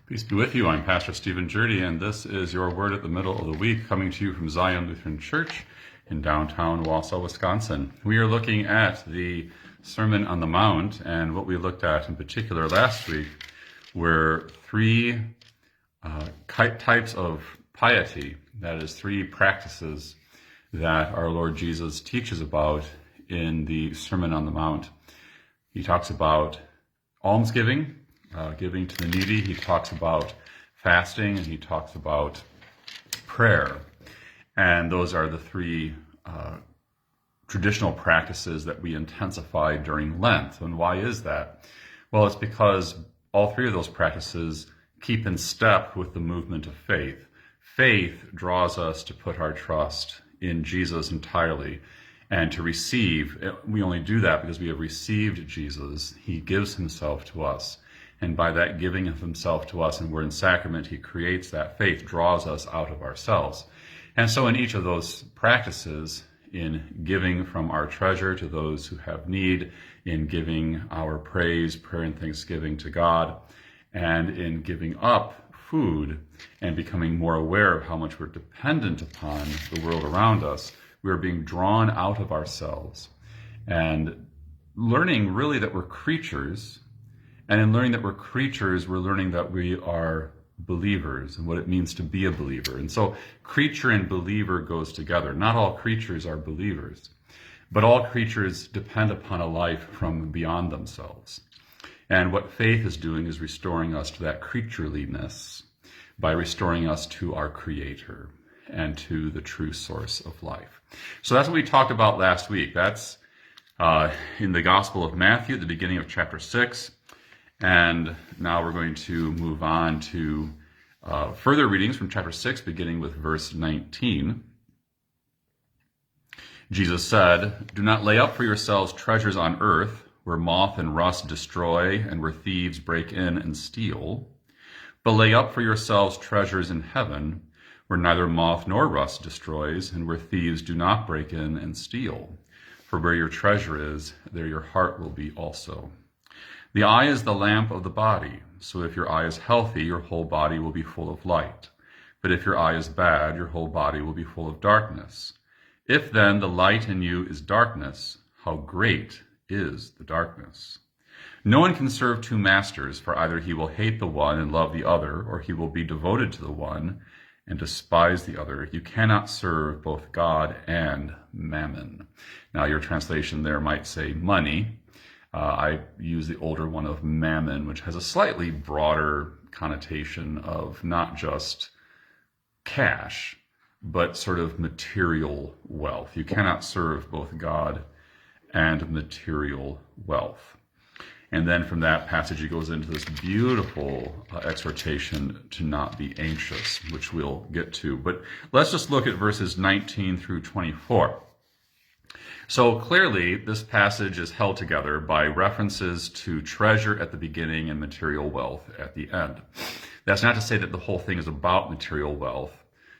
Peace be with you. I'm Pastor Stephen Gjerde, and this is your word at the middle of the week, coming to you from Zion Lutheran Church in downtown Wausau, Wisconsin. We are looking at the Sermon on the Mount, and what we looked at in particular last week were three types of piety, that is, three practices that our Lord Jesus teaches about in the Sermon on the Mount. He talks about almsgiving, giving to the needy. He talks about fasting, and he talks about prayer. And those are the three traditional practices that we intensify during Lent. And why is that? Well, it's because all three of those practices keep in step with the movement of faith. Faith draws us to put our trust in Jesus entirely and to receive. We only do that because we have received Jesus. He gives himself to us. And by that giving of himself to us, and we're in sacrament, he creates that faith, draws us out of ourselves. And so in each of those practices, in giving from our treasure to those who have need, in giving our praise, prayer, and thanksgiving to God, and in giving up food and becoming more aware of how much we're dependent upon the world around us, we're being drawn out of ourselves and learning really that we're creatures. And in learning that we're creatures, we're learning that we are believers and what it means to be a believer. And so creature and believer goes together. Not all creatures are believers, but all creatures depend upon a life from beyond themselves. And what faith is doing is restoring us to that creatureliness by restoring us to our Creator and to the true source of life. So that's what we talked about last week. That's in the Gospel of Matthew, at the beginning of chapter 6. And now we're going to move on to further readings from chapter 6, beginning with verse 19. Jesus said, "Do not lay up for yourselves treasures on earth, where moth and rust destroy, and where thieves break in and steal. But lay up for yourselves treasures in heaven, where neither moth nor rust destroys, and where thieves do not break in and steal. For where your treasure is, there your heart will be also. The eye is the lamp of the body, so if your eye is healthy, your whole body will be full of light. But if your eye is bad, your whole body will be full of darkness. If then the light in you is darkness, how great is the darkness? No one can serve two masters, for either he will hate the one and love the other, or he will be devoted to the one and despise the other. You cannot serve both God and mammon." Now your translation there might say money. I use the older one of mammon, which has a slightly broader connotation of not just cash, but sort of material wealth. You cannot serve both God and material wealth. And then from that passage, he goes into this beautiful exhortation to not be anxious, which we'll get to. But let's just look at verses 19 through 24. So clearly, this passage is held together by references to treasure at the beginning and material wealth at the end. That's not to say that the whole thing is about material wealth.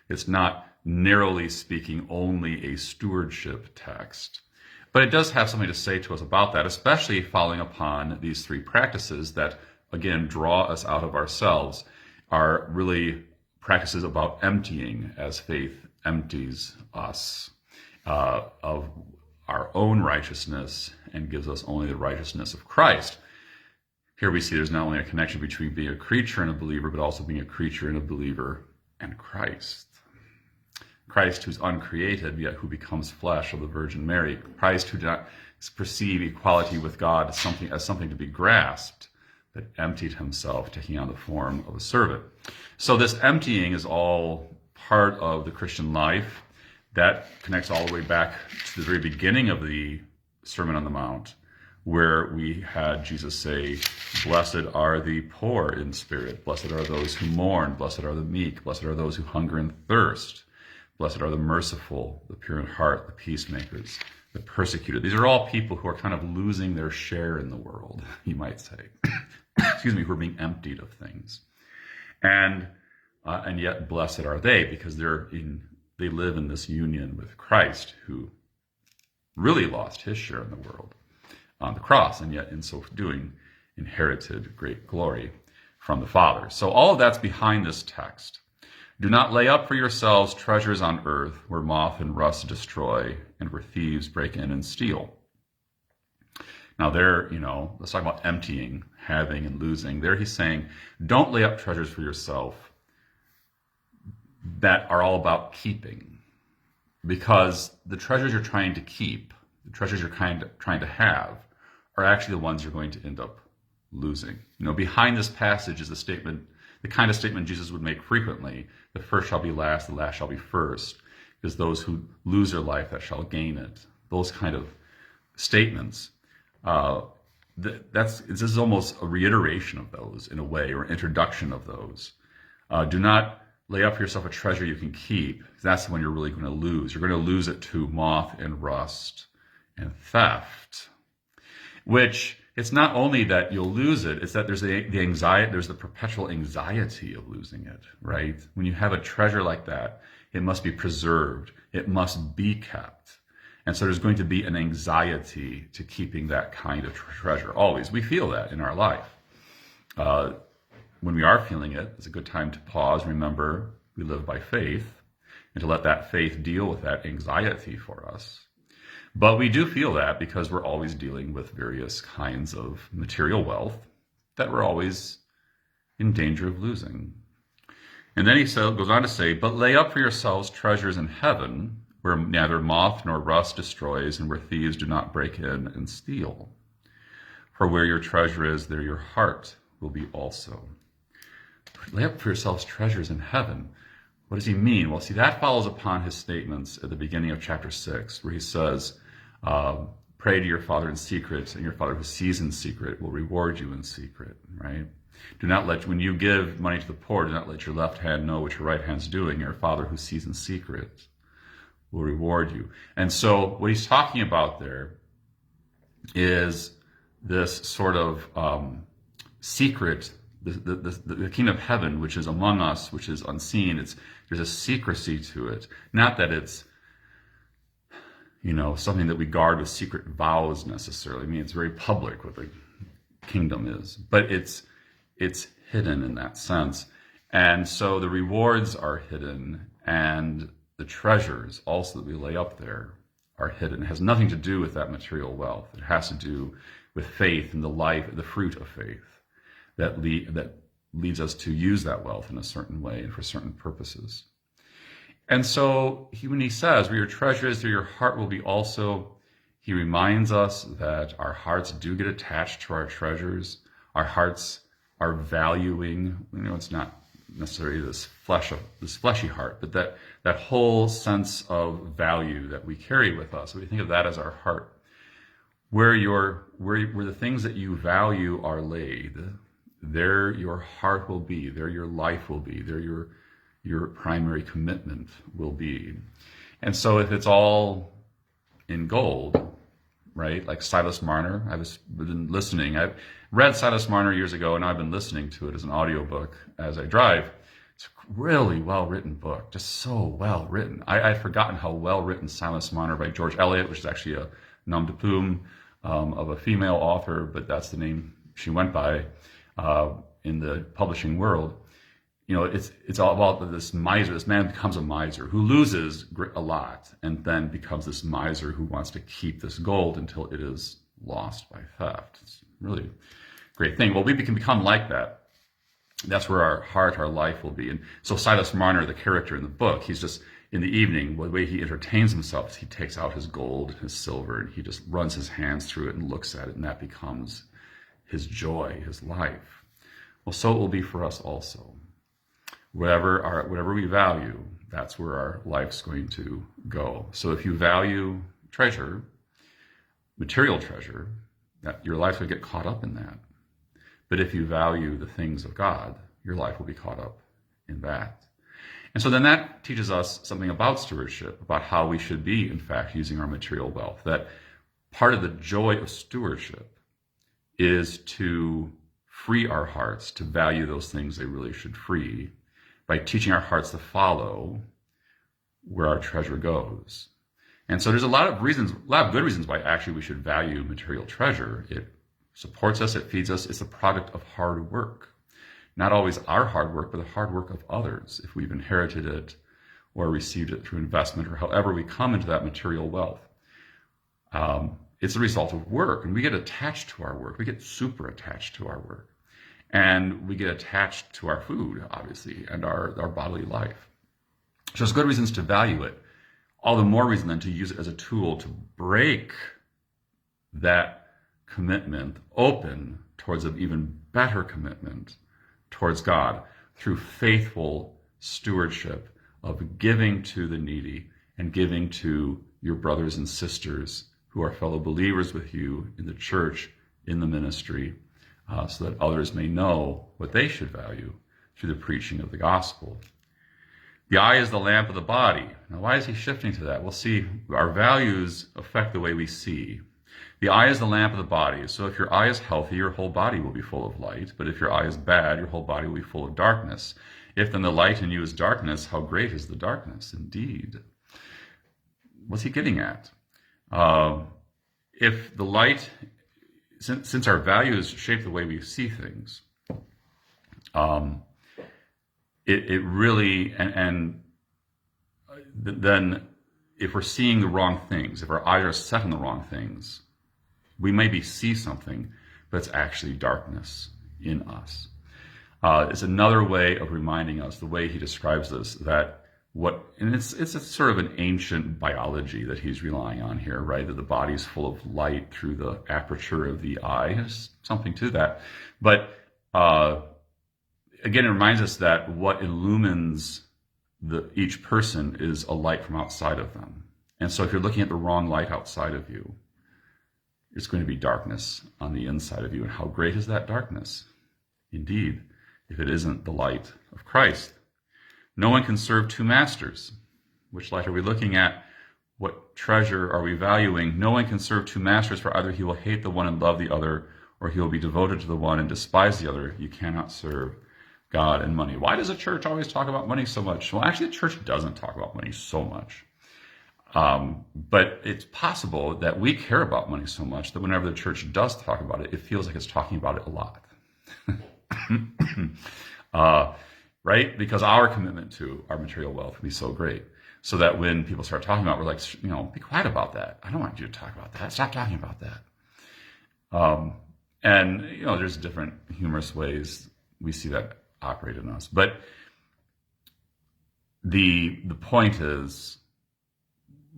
It's not, narrowly speaking, only a stewardship text. But it does have something to say to us about that, especially following upon these three practices that, again, draw us out of ourselves, are really practices about emptying as faith empties us of our own righteousness and gives us only the righteousness of Christ. Here we see there's not only a connection between being a creature and a believer, but also being a creature and a believer and Christ. Christ, who's uncreated, yet who becomes flesh of the Virgin Mary. Christ, who did not perceive equality with God as something to be grasped, but emptied himself, taking on the form of a servant. So this emptying is all part of the Christian life. That connects all the way back to the very beginning of the Sermon on the Mount, where we had Jesus say, "Blessed are the poor in spirit. Blessed are those who mourn. Blessed are the meek. Blessed are those who hunger and thirst. Blessed are the merciful, the pure in heart, the peacemakers, the persecuted." These are all people who are kind of losing their share in the world, you might say. Excuse me, who are being emptied of things. And yet blessed are they, because they live in this union with Christ, who really lost his share in the world on the cross, and yet in so doing inherited great glory from the Father. So all of that's behind this text. Do not lay up for yourselves treasures on earth where moth and rust destroy and where thieves break in and steal. Now there, let's talk about emptying, having, and losing. There he's saying, don't lay up treasures for yourself that are all about keeping. Because the treasures you're trying to keep, the treasures you're trying to have, are actually the ones you're going to end up losing. Behind this passage is the kind of statement Jesus would make frequently: the first shall be last, the last shall be first, because those who lose their life, that shall gain it. Those kind of statements. This is almost a reiteration of those in a way, or an introduction of those. Do not lay up for yourself a treasure you can keep, because that's the one you're really going to lose. You're going to lose it to moth and rust and theft. Which, it's not only that you'll lose it, it's that there's the anxiety, there's the perpetual anxiety of losing it, right? When you have a treasure like that, it must be preserved. It must be kept. And so there's going to be an anxiety to keeping that kind of treasure always. We feel that in our life. When we are feeling it, it's a good time to pause, remember we live by faith, and to let that faith deal with that anxiety for us. But we do feel that because we're always dealing with various kinds of material wealth that we're always in danger of losing. And then he goes on to say, but lay up for yourselves treasures in heaven, where neither moth nor rust destroys, and where thieves do not break in and steal. For where your treasure is, there your heart will be also. Lay up for yourselves treasures in heaven. What does he mean? Well, see, that follows upon his statements at the beginning of chapter 6, where he says, pray to your Father in secret, and your Father who sees in secret will reward you in secret, right? When you give money to the poor, do not let your left hand know what your right hand's doing. Your Father who sees in secret will reward you. And so what he's talking about there is this sort of secret, the kingdom of heaven, which is among us, which is unseen. There's a secrecy to it. Not that it's something that we guard with secret vows necessarily. I mean, it's very public what the kingdom is, but it's hidden in that sense. And so the rewards are hidden, and the treasures also that we lay up there are hidden. It has nothing to do with that material wealth. It has to do with faith and the fruit of faith that leads us to use that wealth in a certain way and for certain purposes. And so when he says, where your treasure is, there your heart will be also, he reminds us that our hearts do get attached to our treasures. Our hearts are valuing, it's not necessarily this fleshy heart, but that whole sense of value that we carry with us. We think of that as our heart. Where the things that you value are laid, there your heart will be, there your life will be, there your primary commitment will be. And so if it's all in gold, right, like Silas Marner, I've been listening. I read Silas Marner years ago, and I've been listening to it as an audiobook as I drive. It's a really well-written book, just so well-written. I'd forgotten how well-written Silas Marner by George Eliot, which is actually a nom de plume of a female author, but that's the name she went by in the publishing world. It's all about this miser. This man becomes a miser who loses a lot and then becomes this miser who wants to keep this gold until it is lost by theft. It's really a great thing. Well, we can become like that. That's where our heart, our life will be. And so Silas Marner, the character in the book, he's just, in the evening, the way he entertains himself is he takes out his gold, his silver, and he just runs his hands through it and looks at it, and that becomes his joy, his life. Well, so it will be for us also. Whatever we value, that's where our life's going to go. So if you value treasure, material treasure, that your life will get caught up in that. But if you value the things of God, your life will be caught up in that. And so then that teaches us something about stewardship, about how we should be, in fact, using our material wealth. That part of the joy of stewardship is to free our hearts to value those things they really should free, by teaching our hearts to follow where our treasure goes. And so there's a lot of good reasons why actually we should value material treasure. It supports us, it feeds us, it's a product of hard work. not always our hard work, but the hard work of others, if we've inherited it or received it through investment or however we come into that material wealth. It's a result of work, and we get attached to our work. We get super attached to our work. And we get attached to our food, obviously, and our bodily life. So there's good reasons to value it. All the more reason then to use it as a tool to break that commitment open towards an even better commitment towards God through faithful stewardship of giving to the needy and giving to your brothers and sisters who are fellow believers with you in the church, in the ministry, so that others may know what they should value through the preaching of the gospel. The eye is the lamp of the body. Now, why is he shifting to that? We'll see. Our values affect the way we see. The eye is the lamp of the body. So if your eye is healthy, your whole body will be full of light. But if your eye is bad, your whole body will be full of darkness. If then the light in you is darkness, how great is the darkness? Indeed. What's he getting at? If the light, since our values shape the way we see things, it really, and then if we're seeing the wrong things, if our eyes are set on the wrong things, we maybe see something, but it's actually darkness in us. It's another way of reminding us, the way he describes this, that and it's a sort of an ancient biology that he's relying on here, right? That the body's full of light through the aperture of the eye. There's something to that. But again, it reminds us that what illumines each person is a light from outside of them. And so if you're looking at the wrong light outside of you, it's going to be darkness on the inside of you. And how great is that darkness? Indeed, if it isn't the light of Christ. No one can serve two masters. Which light are we looking at? What treasure are we valuing? No one can serve two masters, for either he will hate the one and love the other, or he will be devoted to the one and despise the other. You cannot serve God and money. Why does the church always talk about money so much? Well, actually, the church doesn't talk about money so much. But it's possible that we care about money so much that whenever the church does talk about it, it feels like it's talking about it a lot. Right? Because our commitment to our material wealth can be so great. So that when people start talking about it, we're like, be quiet about that. I don't want you to talk about that. Stop talking about that. And there's different humorous ways we see that operate in us. But the point is,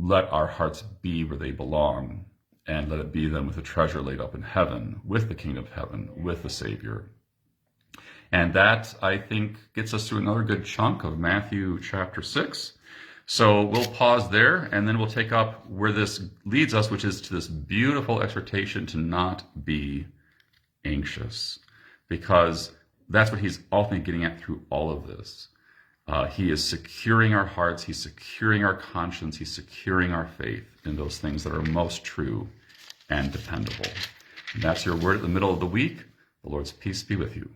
let our hearts be where they belong, and let it be then with a treasure laid up in heaven, with the King of Heaven, with the Savior. And that, I think, gets us through another good chunk of Matthew chapter 6. So we'll pause there, and then we'll take up where this leads us, which is to this beautiful exhortation to not be anxious, because that's what he's ultimately getting at through all of this. He is securing our hearts, he's securing our conscience, he's securing our faith in those things that are most true and dependable. And that's your word at the middle of the week. The Lord's peace be with you.